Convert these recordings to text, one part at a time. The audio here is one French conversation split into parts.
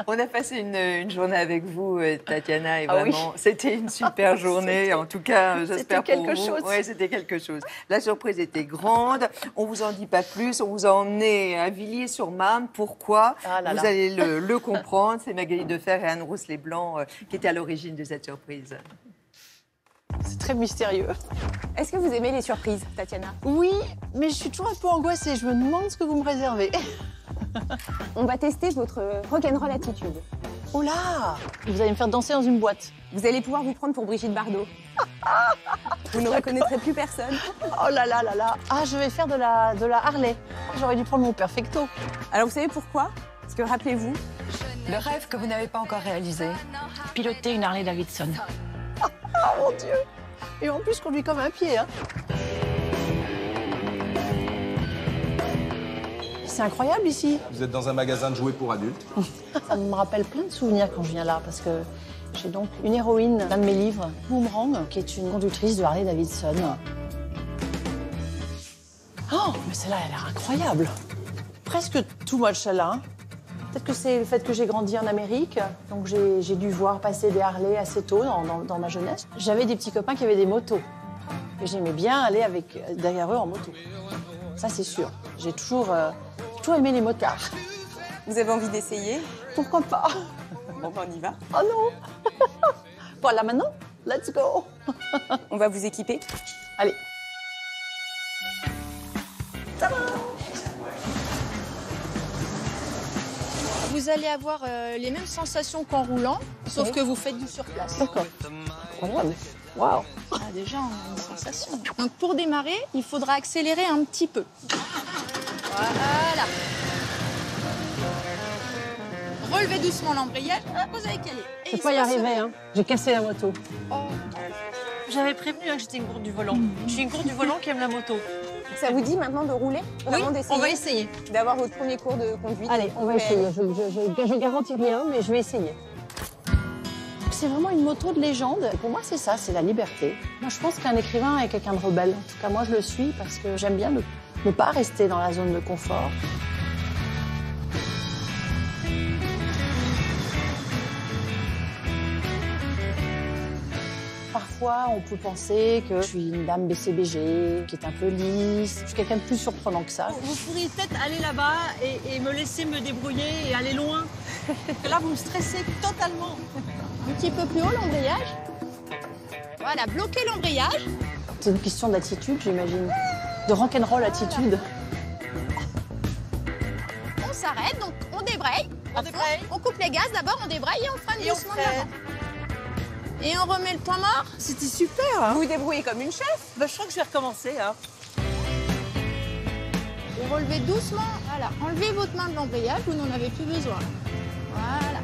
On a passé une journée avec vous, Tatiana, et Ah oui. vraiment, c'était une super journée. En tout cas, j'espère pour vous. quelque chose. Oui, c'était quelque chose. La surprise était grande. On vous en dit pas plus. On vous a emmené à Villiers-sur-Marne. Pourquoi? Ah là Vous là. allez le comprendre. C'est Magali Defer et Anne Rousse-les-Blancs qui étaient à l'origine de cette surprise. C'est très mystérieux. Est-ce que vous aimez les surprises, Tatiana? Oui, mais je suis toujours un peu angoissée. Je me demande ce que vous me réservez. On va tester votre rock'n'roll attitude. Oh là! Vous allez me faire danser dans une boîte. Vous allez pouvoir vous prendre pour Brigitte Bardot. Vous ne reconnaîtrez plus personne. Oh là là là là! Ah, je vais faire de la Harley. J'aurais dû prendre mon Perfecto. Alors vous savez pourquoi? Parce que rappelez-vous, Le rêve que vous n'avez pas encore réalisé, piloter une Harley Davidson. Oh mon Dieu! Et en plus, conduit comme un pied, hein. C'est incroyable ici. Vous êtes dans un magasin de jouets pour adultes. Ça me rappelle plein de souvenirs quand je viens là, parce que j'ai donc une héroïne d'un de mes livres, Boomerang, qui est une conductrice de Harley Davidson. Oh, mais celle-là, elle a l'air incroyable. Presque too much, celle-là. Hein. Peut-être que c'est le fait que j'ai grandi en Amérique, donc j'ai dû voir passer des Harley assez tôt dans ma jeunesse. J'avais des petits copains qui avaient des motos, et j'aimais bien aller derrière eux en moto. Ça, c'est sûr. J'ai toujours aimé les motards. vous avez envie d'essayer? Pourquoi pas? Bon, ben, on y va. Oh non. Voilà, maintenant, let's go. On va vous équiper. Allez. Vous allez avoir les mêmes sensations qu'en roulant, sauf que vous faites du surplace. D'accord. Incroyable. Waouh. Ah, déjà, on a une sensation. Donc pour démarrer, il faudra accélérer un petit peu. Voilà. Relevez doucement l'embrayage, vous allez caler. Et Je il peux pas se y passe arriver, rien. hein. J'ai cassé la moto. Oh. J'avais prévenu que j'étais une gourde du volant. Je suis une gourde du volant qui aime la moto. Ça vous dit maintenant de rouler? Vraiment d'essayer? On va essayer. D'avoir votre premier cours de conduite? Allez, on va essayer. Je garantis rien, mais je vais essayer. C'est vraiment une moto de légende. Pour moi, c'est ça, c'est la liberté. Moi, je pense qu'un écrivain est quelqu'un de rebelle. En tout cas, moi, je le suis parce que j'aime bien ne pas rester dans la zone de confort. Parfois, on peut penser que je suis une dame BCBG, qui est un peu lisse. Je suis quelqu'un de plus surprenant que ça. Vous pourriez peut-être aller là-bas et me laisser me débrouiller et aller loin. Parce que là, vous me stressez totalement. Un petit peu plus haut l'embrayage. Voilà, bloquez l'embrayage. C'est une question d'attitude, j'imagine. De rock'n'roll attitude. On s'arrête, donc on débraye. On débraye. On coupe les gaz d'abord, on débraye et on freine Et on doucement freine. devant. Et on remet le point mort. C'était super. Hein. Vous vous débrouillez comme une chef. Bah, je crois que je vais recommencer. Hein. Vous relevez doucement. Voilà, enlevez votre main de l'embrayage, vous n'en avez plus besoin. Voilà.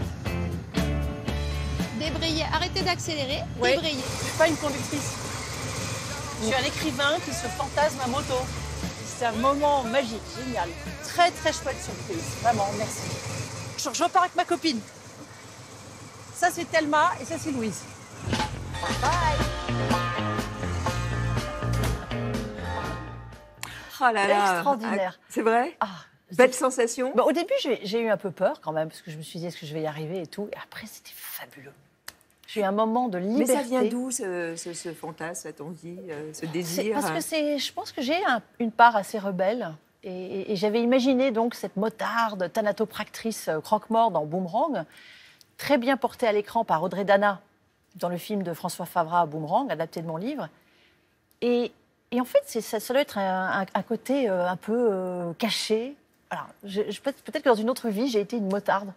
Débrayez, arrêtez d'accélérer, Oui. débrayez. Je suis pas une conductrice. Je suis un écrivain qui se fantasme à moto. C'est un moment magique, génial. Très, très chouette surprise. Vraiment, merci. Je repars avec ma copine. Ça, c'est Thelma et ça, c'est Louise. Oh là là. Extraordinaire. C'est vrai? Ah, Belle sensation. Bah, au début, j'ai eu un peu peur quand même, parce que je me suis dit, est-ce que je vais y arriver et tout. Et après, c'était fabuleux. J'ai eu un moment de Mais liberté. ça vient d'où ce fantasme, cette envie, ce C'est désir? parce que je pense que j'ai une part assez rebelle. Et j'avais imaginé donc cette motarde thanatopractrice croque-mort dans Boomerang, très bien portée à l'écran par Audrey Dana dans le film de François Favras, Boomerang, adapté de mon livre. Et en fait, ça doit être un côté un peu caché. Alors, peut-être que dans une autre vie, j'ai été une motarde.